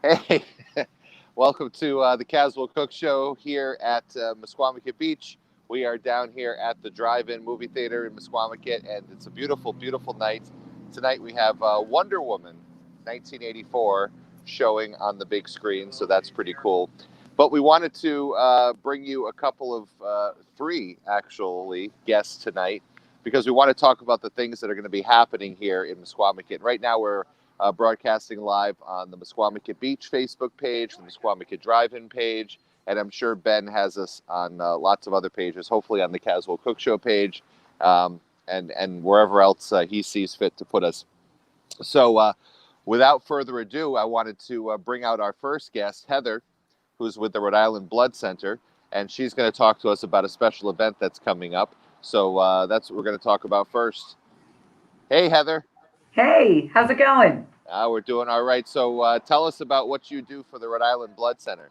Hey, welcome to the Caswell Cooke Show here at Misquamicut Beach. We are down here at the Drive-In movie theater in Misquamicut, and it's a beautiful, beautiful night. Tonight we have Wonder Woman 1984 showing on the big screen, so that's pretty cool. But we wanted to bring you a couple of three, actually, guests tonight, because we want to talk about the things that are going to be happening here in Misquamicut. Right now we're broadcasting live on the Misquamicut Beach Facebook page, the Misquamicut Drive In page, and I'm sure Ben has us on lots of other pages, hopefully on the Caswell Cooke Show page, and wherever else he sees fit to put us. So without further ado, I wanted to bring out our first guest, Heather, who's with the Rhode Island Blood Center, and she's going to talk to us about a special event that's coming up. So that's what we're going to talk about first. Hey, Heather. Hey, how's it going? We're doing all right. So tell us about what you do for the Rhode Island Blood Center.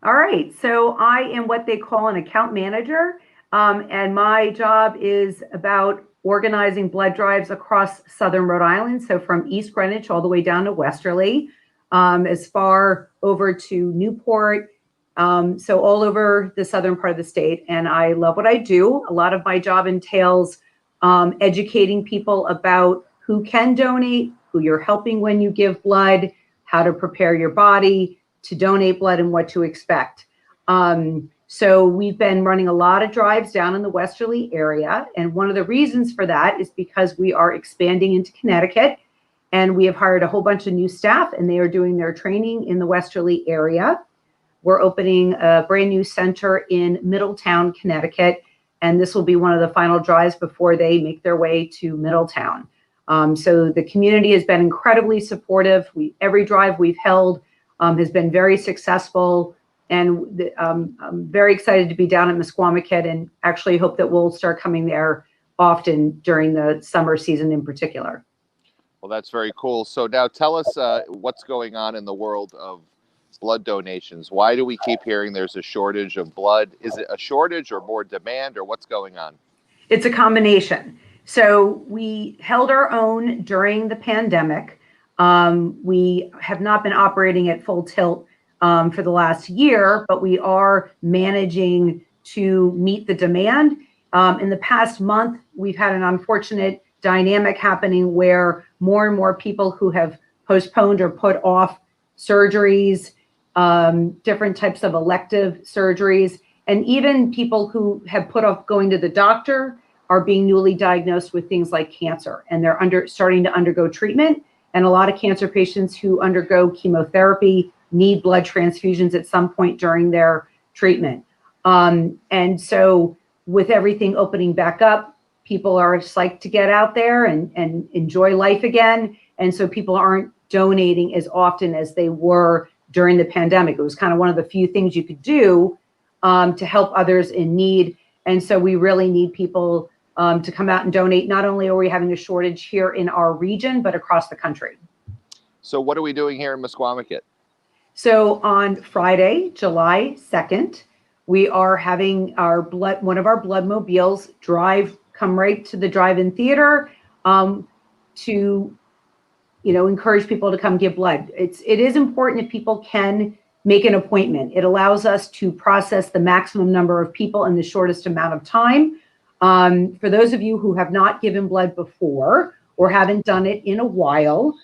All right. So I am what they call an account manager, and my job is about organizing blood drives across southern Rhode Island. So from East Greenwich all the way down to Westerly, as far over to Newport, so all over the southern part of the state. And I love what I do. A lot of my job entails educating people about who can donate, who you're helping when you give blood, how to prepare your body to donate blood, and what to expect. So we've been running a lot of drives down in the Westerly area. And one of the reasons for that is because we are expanding into Connecticut, and we have hired a whole bunch of new staff, and they are doing their training in the Westerly area. We're opening a brand new center in Middletown, Connecticut, and this will be one of the final drives before they make their way to Middletown. So the community has been incredibly supportive. Every drive we've held has been very successful, and I'm very excited to be down at Misquamicut, and actually hope that we'll start coming there often during the summer season in particular. Well, that's very cool. So now tell us what's going on in the world of blood donations. Why do we keep hearing there's a shortage of blood? Is it a shortage or more demand, or what's going on? It's a combination. So we held our own during the pandemic. We have not been operating at full tilt for the last year, but we are managing to meet the demand. In the past month, we've had an unfortunate dynamic happening where more and more people who have postponed or put off surgeries, different types of elective surgeries, and even people who have put off going to the doctor are being newly diagnosed with things like cancer, and they're starting to undergo treatment. And a lot of cancer patients who undergo chemotherapy need blood transfusions at some point during their treatment. And so with everything opening back up, people are psyched to get out there and enjoy life again. And so people aren't donating as often as they were during the pandemic. It was kind of one of the few things you could do to help others in need. And so we really need people to come out and donate. Not only are we having a shortage here in our region, but across the country. So what are we doing here in Misquamicut? So on Friday, July 2nd, we are having one of our blood mobiles come right to the drive-in theater to encourage people to come give blood. It is important if people can make an appointment. It allows us to process the maximum number of people in the shortest amount of time. For those of you who have not given blood before or haven't done it in a while,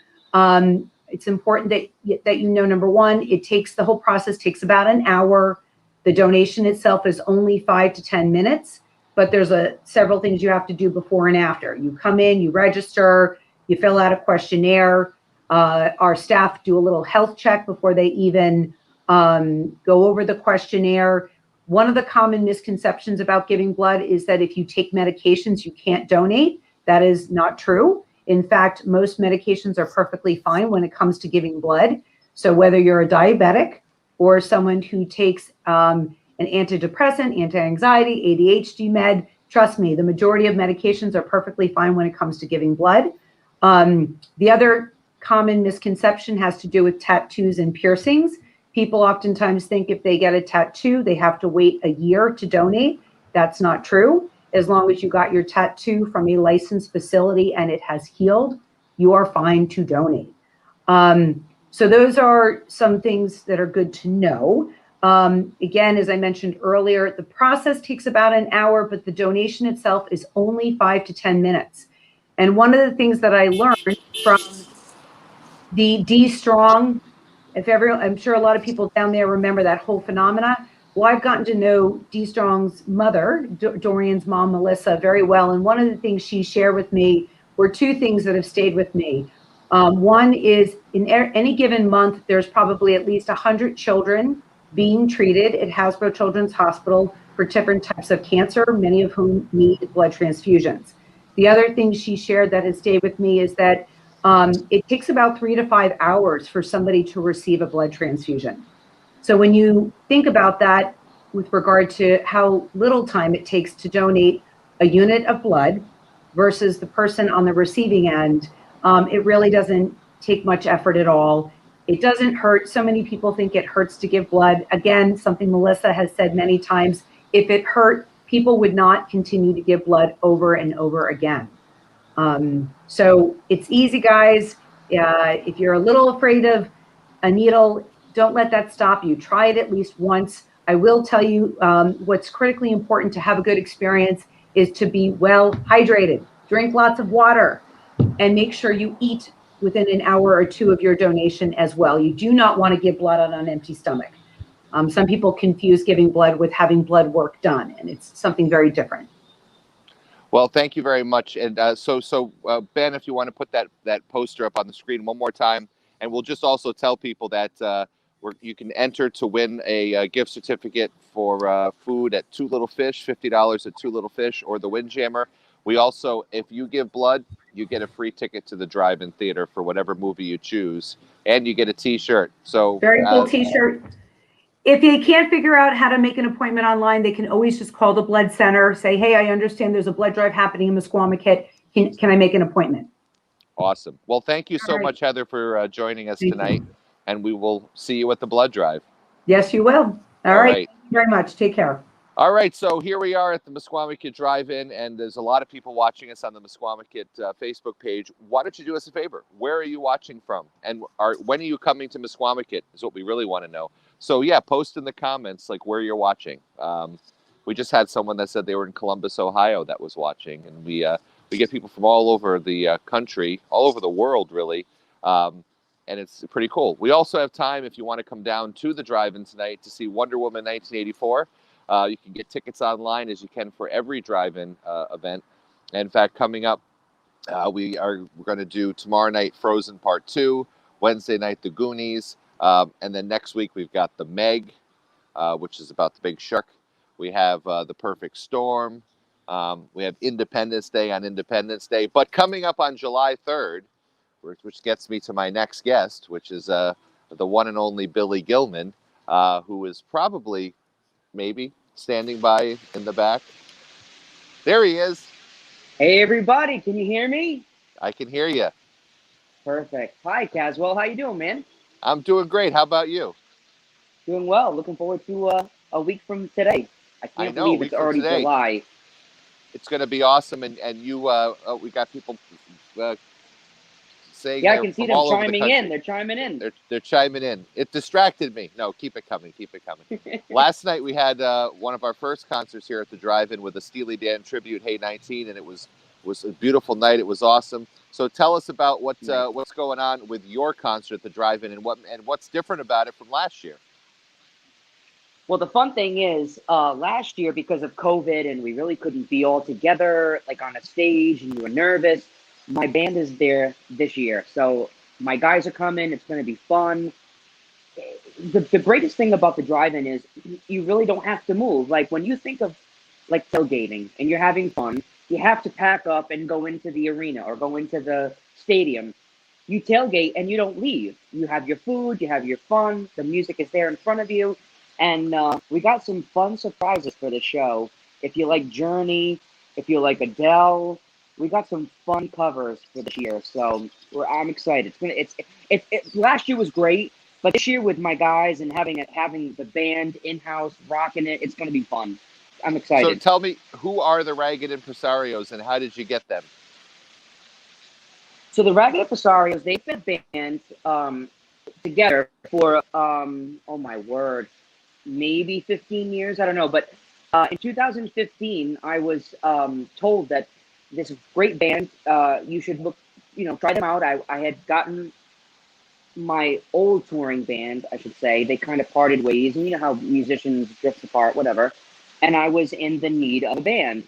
it's important that number one, the whole process takes about an hour. The donation itself is only 5 to 10 minutes, but there's several things you have to do before and after. You come in, you register, you fill out a questionnaire. Our staff do a little health check before they even go over the questionnaire. One of the common misconceptions about giving blood is that if you take medications, you can't donate. That is not true. In fact, most medications are perfectly fine when it comes to giving blood. So whether you're a diabetic or someone who takes an antidepressant, anti-anxiety, ADHD med, trust me, the majority of medications are perfectly fine when it comes to giving blood. The other common misconception has to do with tattoos and piercings. People oftentimes think if they get a tattoo, they have to wait a year to donate. That's not true. As long as you got your tattoo from a licensed facility and it has healed, you are fine to donate. So those are some things that are good to know. Again, as I mentioned earlier, the process takes about an hour, but the donation itself is only 5 to 10 minutes. And one of the things that I learned from the D Strong, I'm sure a lot of people down there remember that whole phenomena. Well, I've gotten to know D Strong's mother, Dorian's mom, Melissa, very well. And one of the things she shared with me were two things that have stayed with me. One is in any given month, there's probably at least 100 children being treated at Hasbro Children's Hospital for different types of cancer, many of whom need blood transfusions. The other thing she shared that has stayed with me is that it takes about 3 to 5 hours for somebody to receive a blood transfusion. So when you think about that with regard to how little time it takes to donate a unit of blood versus the person on the receiving end, it really doesn't take much effort at all. It doesn't hurt. So many people think it hurts to give blood. Again, something Melissa has said many times, if it hurt, people would not continue to give blood over and over again. So it's easy, guys. If you're a little afraid of a needle, don't let that stop you. Try it at least once. I will tell you what's critically important to have a good experience is to be well hydrated, drink lots of water, and make sure you eat within an hour or two of your donation as well. You do not want to give blood on an empty stomach. Some people confuse giving blood with having blood work done, and it's something very different. Well, thank you very much. And Ben, if you want to put that poster up on the screen one more time, and we'll just also tell people that you can enter to win a gift certificate for food at Two Little Fish, $50 at Two Little Fish, or the Windjammer. We also, if you give blood, you get a free ticket to the drive-in theater for whatever movie you choose, and you get a T-shirt. So very cool T-shirt. If they can't figure out how to make an appointment online, they can always just call the blood center, say, hey, I understand there's a blood drive happening in Misquamicut. Can I make an appointment? Awesome. Well, thank you so much, Heather, for joining us tonight, and we will see you at the blood drive. Yes, you will. All right. Thank you very much. Take care. All right, so here we are at the Misquamicut Drive In, and there's a lot of people watching us on the Misquamicut Facebook page. Why don't you do us a favor? Where are you watching from? And when are you coming to Misquamicut is what we really want to know. So, yeah, post in the comments, like, where you're watching. We just had someone that said they were in Columbus, Ohio that was watching, and we get people from all over the country, all over the world, really, and it's pretty cool. We also have time, if you want to come down to the drive-in tonight to see Wonder Woman 1984. You can get tickets online as you can for every drive-in event. And in fact, coming up, we're going to do tomorrow night Frozen Part 2, Wednesday night The Goonies, and then next week we've got The Meg, which is about the big shark. We have The Perfect Storm. We have Independence Day on Independence Day. But coming up on July 3rd, which gets me to my next guest, which is the one and only Billy Gilman, who is probably, maybe, standing by in the back. There he is. Hey, everybody. Can you hear me? I can hear you. Perfect. Hi, Caswell. How you doing, man? I'm doing great. How about you? Doing well. Looking forward to a week from today. I can't believe it's already July. It's going to be awesome. And you, we got people saying, yeah, I can see them chiming in. They're chiming in. They're chiming in. It distracted me. No, keep it coming. Keep it coming. Last night we had one of our first concerts here at the Drive-In with a Steely Dan tribute, Hey 19, and it was a beautiful night. It was awesome. So tell us about what's going on with your concert at the Drive-In and what's different about it from last year. Well, the fun thing is, last year, because of COVID and we really couldn't be all together, like on a stage, and you were nervous, my band is there this year. So my guys are coming. It's going to be fun. The greatest thing about the drive-in is you really don't have to move. Like when you think of like tailgating and you're having fun, you have to pack up and go into the arena or go into the stadium. You tailgate and you don't leave. You have your food, you have your fun, the music is there in front of you. And we got some fun surprises for the show. If you like Journey, if you like Adele, we got some fun covers for this year. So I'm excited. Last year was great, but this year with my guys and having the band in-house rocking it, it's going to be fun. I'm excited. So tell me, who are the Ragged Impresarios and how did you get them? So the Ragged Impresarios, they've been a band together for, oh my word, maybe 15 years. I don't know. But in 2015, I was told that this great band, you should try them out. I had gotten my old touring band, I should say. They kind of parted ways, and you know how musicians drift apart, whatever. And I was in the need of a band.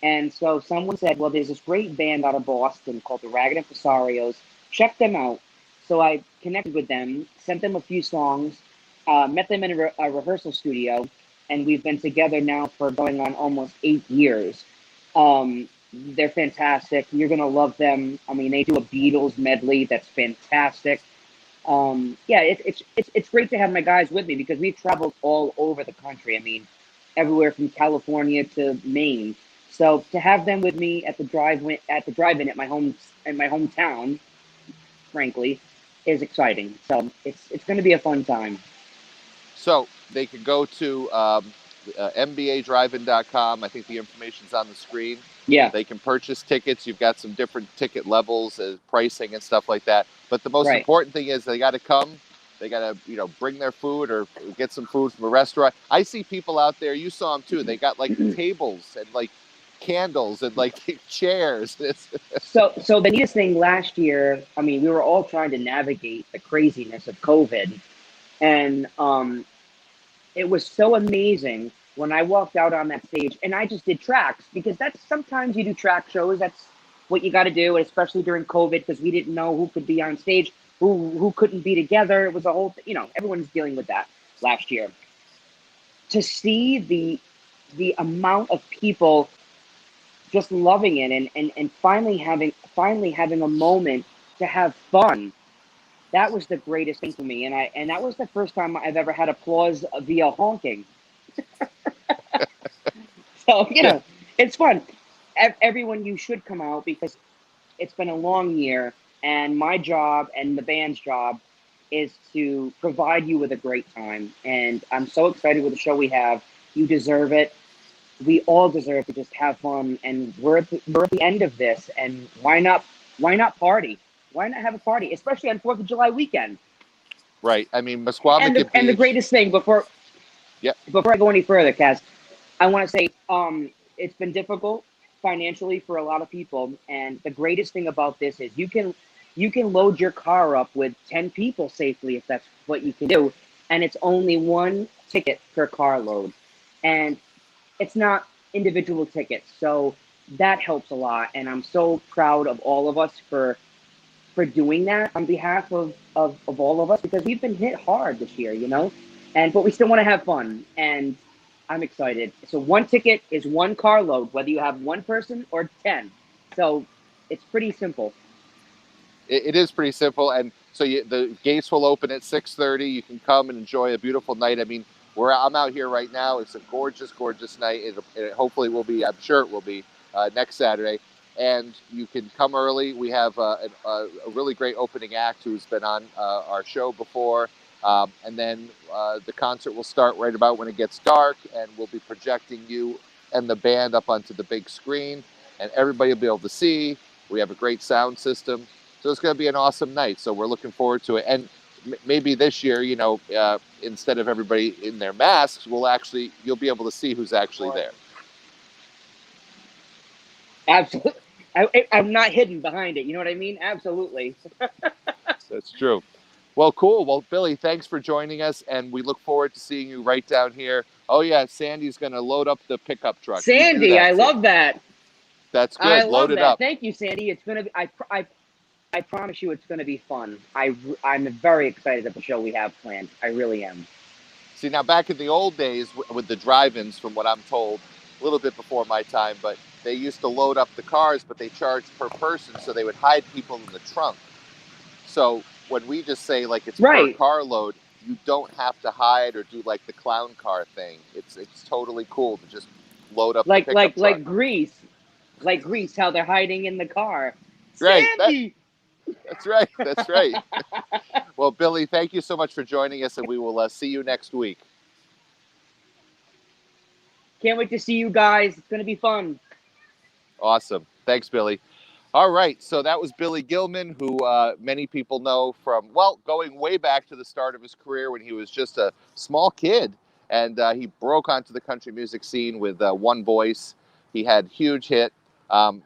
And so someone said, well, there's this great band out of Boston called the Ragged Impresarios. Check them out. So I connected with them, sent them a few songs, met them in a rehearsal studio, and we've been together now for going on almost 8 years. They're fantastic. You're going to love them. I mean, they do a Beatles medley that's fantastic. It's great to have my guys with me because we've traveled all over the country. I mean, everywhere from California to Maine. So to have them with me at the drive-in at my hometown, frankly, is exciting. So it's going to be a fun time. So they can go to mbadrivein.com. I think the information's on the screen. Yeah. They can purchase tickets. You've got some different ticket levels, pricing and stuff like that. But the most important thing is they got to come. They got to, bring their food or get some food from a restaurant. I see people out there. You saw them too. They got like tables and like candles and like chairs. So the neatest thing last year, I mean, we were all trying to navigate the craziness of COVID, and it was so amazing when I walked out on that stage and I just did tracks, because that's sometimes you do track shows. That's what you got to do, especially during COVID, because we didn't know who could be on stage, who couldn't be together. It was a whole, everyone's dealing with that last year. To see the amount of people just loving it and finally having a moment to have fun, that was the greatest thing for me. And that was the first time I've ever had applause via honking. So, it's fun. Everyone, you should come out because it's been a long year, and my job and the band's job is to provide you with a great time. And I'm so excited with the show we have. You deserve it. We all deserve to just have fun, and we're at the end of this, and why not party? Why not have a party, especially on 4th of July weekend? Right. I mean, Misquamicut Beach. And the greatest thing, before I go any further, Kaz, I want to say it's been difficult financially for a lot of people, and the greatest thing about this is you can load your car up with 10 people safely if that's what you can do, and it's only one ticket per car load, and it's not individual tickets, so that helps a lot, and I'm so proud of all of us for doing that on behalf of all of us, because we've been hit hard this year, but we still want to have fun, and I'm excited. So one ticket is one carload, whether you have one person or 10. So it's pretty simple. It is pretty simple, and so the gates will open at 6:30. You can come and enjoy a beautiful night. I mean, I'm out here right now. It's a gorgeous, gorgeous night. It hopefully will be. I'm sure it will be next Saturday. And you can come early. We have a really great opening act who's been on our show before. And then the concert will start right about when it gets dark, and we'll be projecting you and the band up onto the big screen, and everybody will be able to see. We have a great sound system. So it's going to be an awesome night. So we're looking forward to it. And maybe this year, instead of everybody in their masks, you'll be able to see who's actually there. Absolutely. I'm not hidden behind it. You know what I mean? Absolutely. That's true. Well, cool. Well, Billy, thanks for joining us, and we look forward to seeing you right down here. Oh, yeah, Sandy's going to load up the pickup truck. Sandy, I love that. That's good. I love load it that. up. Thank you, Sandy. It's going to be. I promise you, it's going to be fun. I'm very excited about the show we have planned. I really am. See, now back in the old days with the drive-ins, from what I'm told, a little bit before my time, but they used to load up the cars, but they charged per person, so they would hide people in the trunk. So when we just say like it's per car load, you don't have to hide or do like the clown car thing. It's totally cool to just load up like the pickup truck. like Grease, how they're hiding in the car. Right. Sandy! That's right. That's right. Well, Billy, thank you so much for joining us, and we will see you next week. Can't wait to see you guys. It's going to be fun. Awesome. Thanks, Billy. All right. So that was Billy Gilman, who many people know from, well, going way back to the start of his career when he was just a small kid. And he broke onto the country music scene with One Voice. He had huge hit.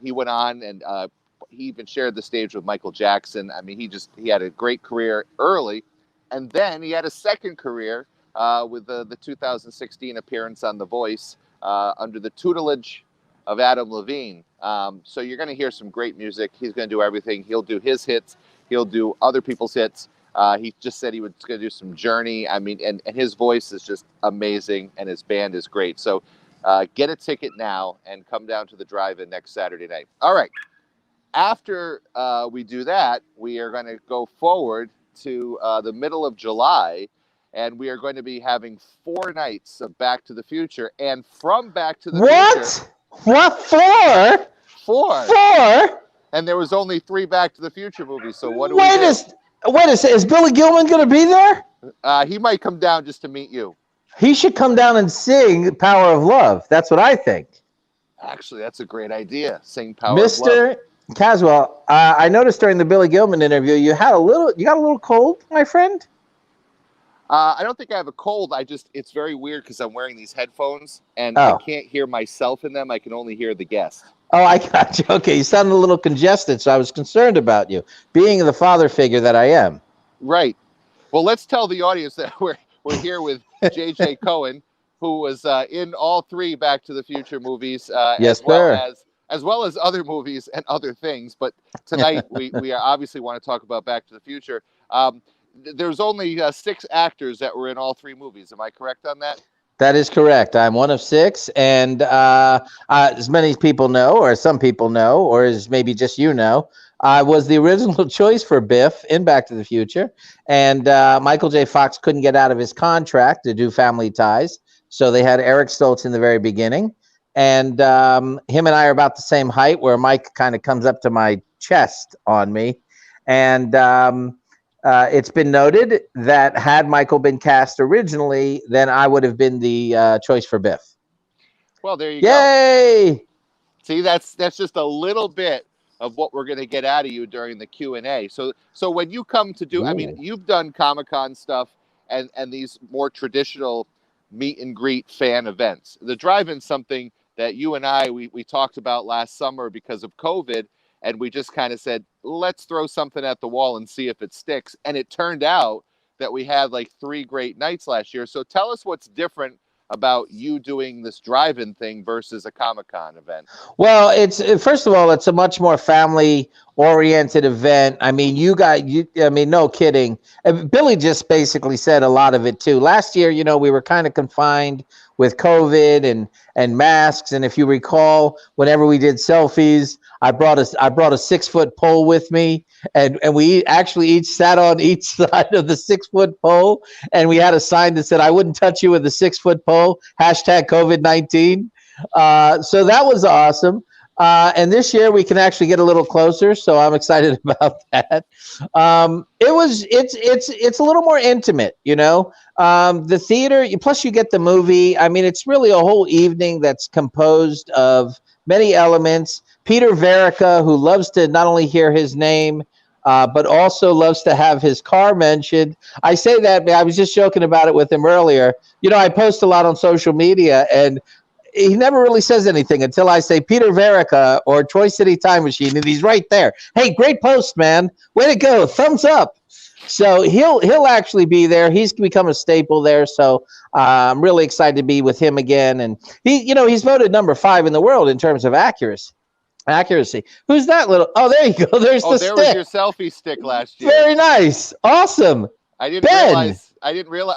He went on and he even shared the stage with Michael Jackson. I mean, he had a great career early. And then he had a second career with the 2016 appearance on The Voice under the tutelage of Adam Levine. So you're going to hear some great music. He's going to do everything. He'll do his hits. He'll do other people's hits. He just said he was going to do some Journey. I mean, and his voice is just amazing, and his band is great. So get a ticket now and come down to the drive-in next Saturday night. All right. After we do that, we are going to go forward to the middle of July, and we are going to be having 4 nights of Back to the Future. And from Back to the Future... What? 4? 4. And there was only 3 Back to the Future movies. So what do we do? Wait a second. Is Billy Gilman going to be there? He might come down just to meet you. He should come down and sing Power of Love. That's what I think. Actually, that's a great idea. Sing Power of Love. Mr. Caswell, I noticed during the Billy Gilman interview you got a little cold, my friend. I don't think I have a cold. It's very weird because I'm wearing these headphones and I can't hear myself in them. I can only hear the guest. Oh, I got you. Okay, you sounded a little congested, so I was concerned about you, being the father figure that I am. Right. Well, let's tell the audience that we're here with J.J. Cohen, who was in all 3 Back to the Future movies, yes, as well as other movies and other things. But tonight we obviously want to talk about Back to the Future. There's only 6 actors that were in all 3 movies. Am I correct on that? That is correct. I'm one of 6, and as many people know, or some people know, or as maybe just you know, I was the original choice for Biff in Back to the Future, and Michael J. Fox couldn't get out of his contract to do Family Ties, so they had Eric Stoltz in the very beginning, and him and I are about the same height, where Mike kind of comes up to my chest on me, and it's been noted that had Michael been cast originally, then I would have been the choice for Biff. Well, there you go. Yay! See, that's just a little bit of what we're going to get out of you during the Q&A. So when you come to do, I mean, you've done Comic-Con stuff and these more traditional meet and greet fan events. The drive-in, something that you and I, we talked about last summer because of COVID, and we just kind of said, let's throw something at the wall and see if it sticks. And it turned out that we had like 3 great nights last year. So tell us what's different about you doing this drive-in thing versus a Comic-Con event. Well, first of all, it's a much more family-oriented event. I mean, no kidding. Billy just basically said a lot of it too. Last year, we were kind of confined with COVID and masks. And if you recall, whenever we did selfies, I brought a 6-foot pole with me, and we actually each sat on each side of the 6-foot pole, and we had a sign that said, "I wouldn't touch you with a 6-foot pole." #COVID-19. So that was awesome. And this year we can actually get a little closer, so I'm excited about that. It's a little more intimate, the theater, plus you get the movie. I mean, it's really a whole evening that's composed of many elements. Peter Verica, who loves to not only hear his name, but also loves to have his car mentioned. I say that, I was just joking about it with him earlier. I post a lot on social media, and he never really says anything until I say Peter Verica or Troy City Time Machine, and he's right there. Hey, great post, man. Way to go. Thumbs up. So he'll actually be there. He's become a staple there. So I'm really excited to be with him again. And he's voted number 5 in the world in terms of accuracy. Who's that little? Oh, there you go. There's the stick. There was your selfie stick last year. Very nice. Awesome. I didn't realize.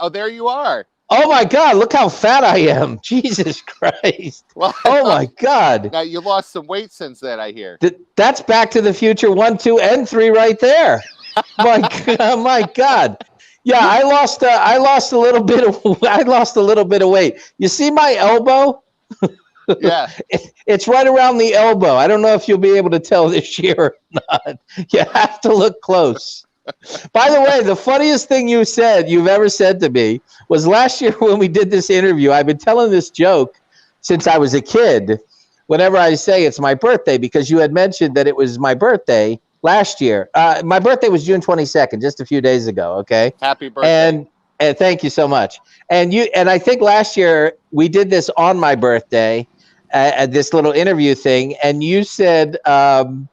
Oh, there you are. Oh my God! Look how fat I am. Jesus Christ! Well, Oh my God! now you lost some weight since then, I hear. That's Back to the Future 1, 2, and 3 right there. My God, my God! Yeah, I lost a little bit of weight. You see my elbow? Yeah. It's right around the elbow. I don't know if you'll be able to tell this year or not. You have to look close. By the way, the funniest thing you've ever said to me was last year when we did this interview. I've been telling this joke since I was a kid. Whenever I say it's my birthday, because you had mentioned that it was my birthday last year. My birthday was June 22nd, just a few days ago. Okay. Happy birthday. And thank you so much. And I think last year we did this on my birthday, at this little interview thing, and you said, and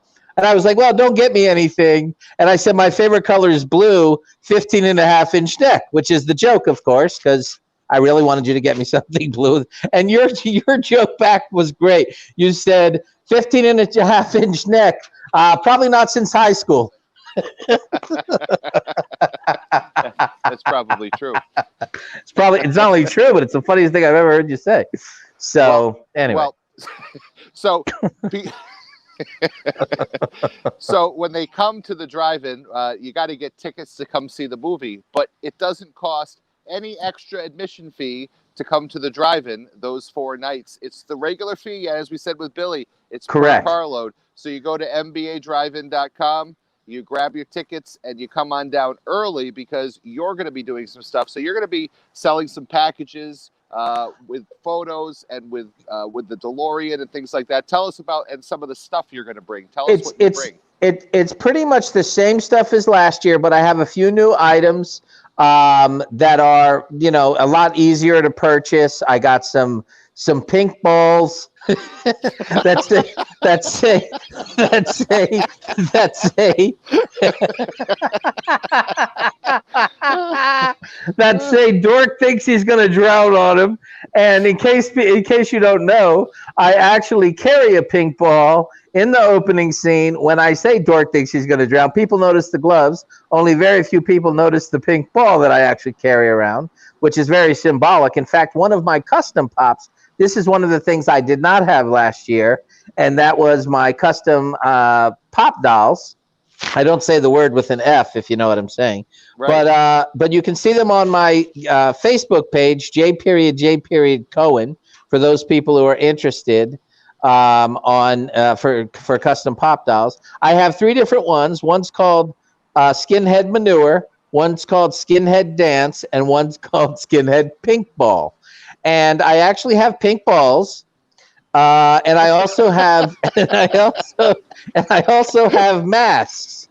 I was like, well, don't get me anything. And I said, my favorite color is blue, 15.5-inch neck, which is the joke, of course, because I really wanted you to get me something blue. And your joke back was great. You said 15.5-inch neck, probably not since high school. That's probably true. It's not only true, but it's the funniest thing I've ever heard you say. So anyway. So so when they come to the drive-in, you got to get tickets to come see the movie, but it doesn't cost any extra admission fee to come to the drive-in those 4 nights. It's the regular fee, as we said with Billy. It's correct. Per carload. So you go to mbadrivein.com, you grab your tickets, and you come on down early because you're going to be doing some stuff. So you're going to be selling some packages with photos and with the DeLorean and things like that. Tell us about and some of the stuff you're going to bring. Tell us what you bring. It's pretty much the same stuff as last year, but I have a few new items that are, a lot easier to purchase. I got some pink balls that say Dork thinks he's going to drown on him. And in case you don't know, I actually carry a pink ball in the opening scene. When I say Dork thinks he's going to drown, people notice the gloves. Only very few people notice the pink ball that I actually carry around, which is very symbolic. In fact, one of my custom pops, this is one of the things I did not have last year, and that was my custom pop dolls. I don't say the word with an F, if you know what I'm saying. Right. But you can see them on my Facebook page, J. Cohen, for those people who are interested for custom pop dolls. I have 3 different ones. One's called Skinhead Manure, one's called Skinhead Dance, and one's called Skinhead Pink Ball. And I actually have pink balls, and I also have masks.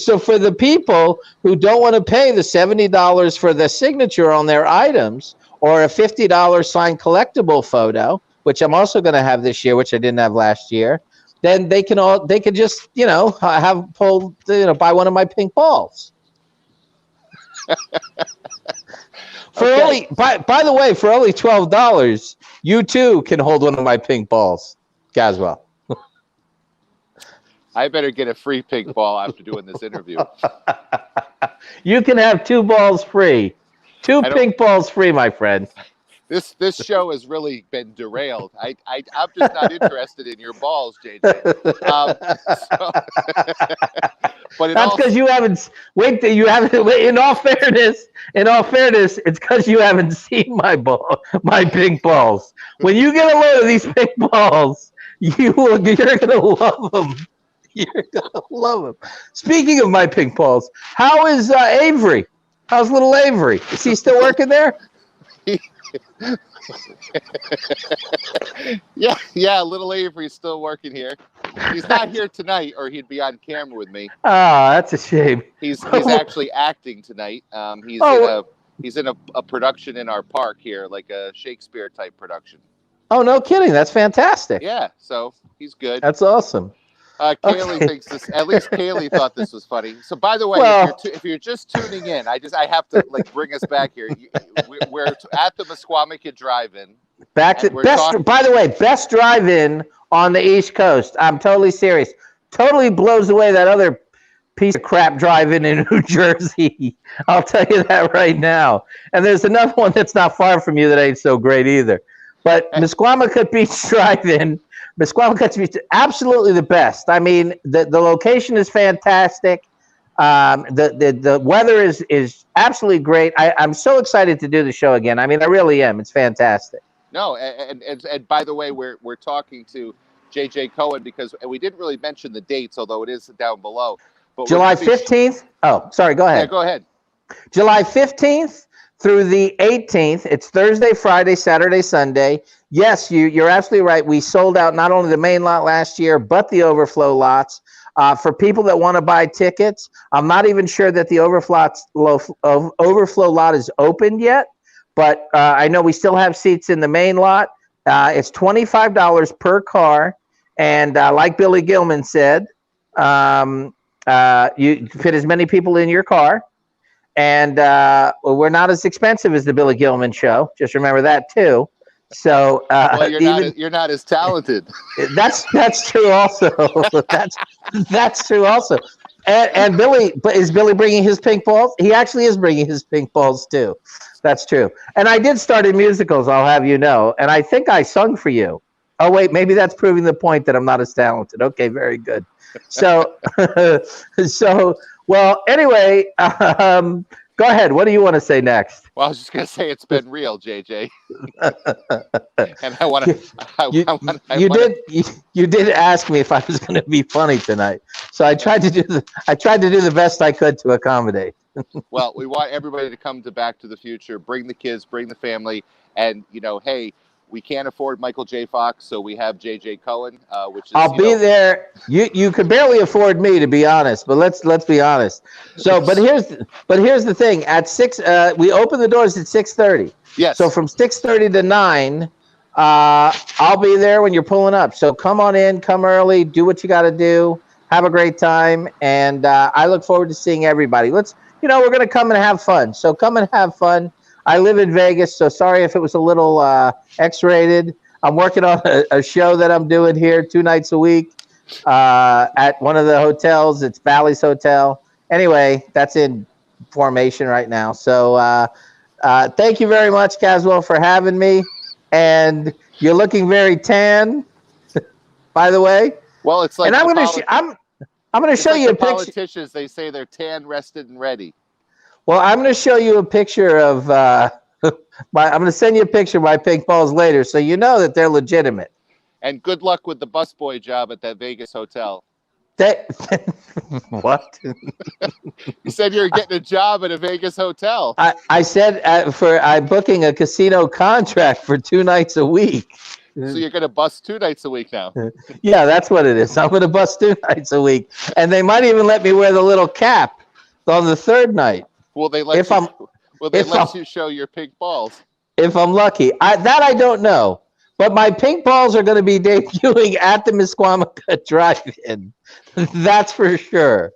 So for the people who don't want to pay the $70 for the signature on their items, or a $50 signed collectible photo, which I'm also going to have this year, which I didn't have last year, then they can just buy one of my pink balls. By the way, for only $12, you too can hold one of my pink balls, Caswell. I better get a free pink ball after doing this interview. You can have 2 balls free. 2 pink balls free, my friend. This show has really been derailed. I'm just not interested in your balls, JJ. But that's because you haven't. In all fairness, it's because you haven't seen my pink balls. When you get a load of these pink balls, you're gonna love them. You're gonna love them. Speaking of my pink balls, how is Avery? How's little Avery? Is he still working there? Yeah, little Avery's still working here. He's not here tonight, or he'd be on camera with me. Oh, that's a shame. He's actually acting tonight. He's in a production in our park here, like a Shakespeare type production. Oh, no kidding! That's fantastic. Yeah, so he's good. That's awesome. Kaylee thinks this. At least Kaylee thought this was funny. So, by the way, if you're just tuning in, I have to bring us back here. We're at the Misquamicut Drive In. By the way, best drive-in on the East Coast. I'm totally serious. Totally blows away that other piece of crap drive-in in New Jersey. I'll tell you that right now. And there's another one that's not far from you that ain't so great either. But Misquamicut Beach Drive-In, Misquamicut Beach, absolutely the best. I mean, the location is fantastic. The weather is absolutely great. I'm so excited to do the show again. I mean, I really am. It's fantastic. No, and by the way, we're talking to JJ Cohen because we didn't really mention the dates, although it is down below. But July 15th. Oh, sorry. Go ahead. Yeah, go ahead. July 15th through the 18th. It's Thursday, Friday, Saturday, Sunday. Yes, you're absolutely right. We sold out not only the main lot last year, but the overflow lots. For people that want to buy tickets, I'm not even sure that the overflow lot is opened yet, but I know we still have seats in the main lot. It's $25 per car, and like Billy Gilman said, you fit as many people in your car, and we're not as expensive as the Billy Gilman show. Just remember that too. So well, you're not as talented. That's true also. that's true also. And Billy, but is Billy bringing his pink balls? He actually is bringing his pink balls too. That's true. And I did start in musicals, I'll have you know. And I think I sung for you. Oh wait, maybe that's proving the point that I'm not as talented. Okay, very good. So, well, anyway, go ahead. What do you want to say next? Well, I was just going to say it's been real, JJ. And I want to. You did ask me if I was going to be funny tonight, so I tried to do the best I could to accommodate. Well, we want everybody to come to Back to the Future. Bring the kids, bring the family, and hey, we can't afford Michael J. Fox, so we have JJ Cohen, which is. I'll be there. You could barely afford me, to be honest. But let's be honest. So, but here's the thing. At 6, we open the doors at 6:30. Yes. So from 6:30 to 9, I'll be there when you're pulling up. So come on in, come early, do what you got to do, have a great time, and I look forward to seeing everybody. We're gonna come and have fun. So come and have fun. I live in Vegas, so sorry if it was a little X-rated. I'm working on a show that I'm doing here 2 nights a week at one of the hotels. It's Bally's Hotel. Anyway, that's in formation right now. So thank you very much, Caswell, for having me. And you're looking very tan, by the way. Well, it's like. And I'm going to show you a picture. Politicians, they say they're tan, rested, and ready. Well, I'm going to show you a picture of I'm going to send you a picture of my pink balls later, so you know that they're legitimate. And good luck with the busboy job at that Vegas hotel. What? You said you were getting a job at a Vegas hotel. I said I'm booking a casino contract for 2 nights a week. So you're going to bust 2 nights a week now. Yeah, that's what it is. I'm going to bust 2 nights a week, and they might even let me wear the little cap on the 3rd night. Will they let you show your pink balls? If I'm lucky. I don't know. But my pink balls are going to be debuting at the Misquamicut Drive In. That's for sure.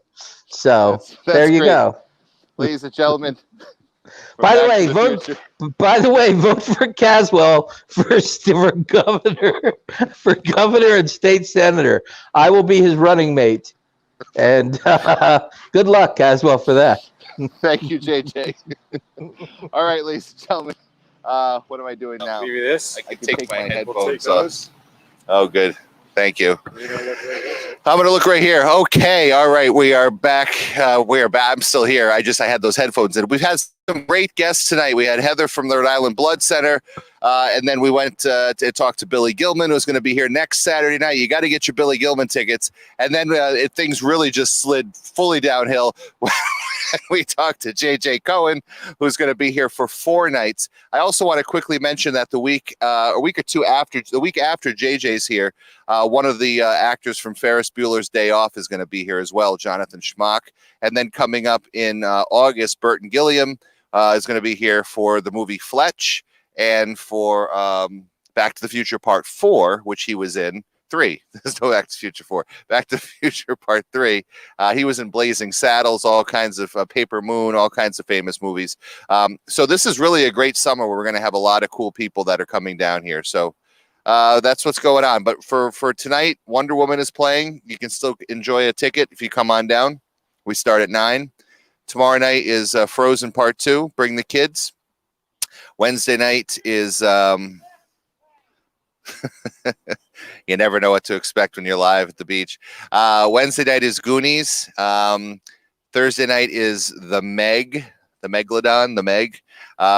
So that's there you great. go. Ladies and gentlemen. By the way, vote for Caswell for governor and state senator. I will be his running mate. And good luck, Caswell, for that. Thank you, JJ. All right, ladies and gentlemen. What am I doing now? Give you this. I can take my headphones we'll off. Oh, good. Thank you. I'm going to look right here. Okay. All right. We are back. We are back. I'm still here. I had those headphones in. We've had some great guests tonight. We had Heather from the Rhode Island Blood Center. And then we went to talk to Billy Gilman, who's going to be here next Saturday night. You got to get your Billy Gilman tickets. And then things really just slid fully downhill. We talked to JJ Cohen, who's going to be here for 4 nights. I also want to quickly mention that a week or two after JJ's here, one of the actors from Ferris Bueller's Day Off is going to be here as well, Jonathan Schmock. And then coming up in August, Burton Gilliam is going to be here for the movie Fletch and for Back to the Future Part 4, which he was in. 3. There's no Back to the Future 4. Back to the Future Part 3. He was in Blazing Saddles, all kinds of Paper Moon, all kinds of famous movies. So this is really a great summer where we're going to have a lot of cool people that are coming down here. So that's what's going on. But for tonight, Wonder Woman is playing. You can still enjoy a ticket if you come on down. We start at 9. Tomorrow night is Frozen Part 2. Bring the kids. Wednesday night is you never know what to expect when you're live at the beach. Wednesday night is Goonies. Thursday night is The Meg, the Megalodon, The Meg.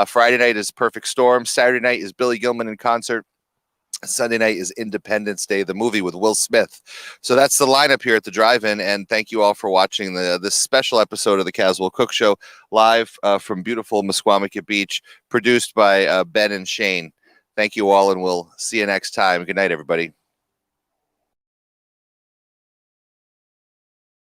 Friday night is Perfect Storm. Saturday night is Billy Gilman in concert. Sunday night is Independence Day, the movie with Will Smith. So that's the lineup here at the Drive-In, and thank you all for watching this special episode of the Caswell Cooke Show, live from beautiful Misquamicut Beach, produced by Ben and Shane. Thank you all, and we'll see you next time. Good night, everybody.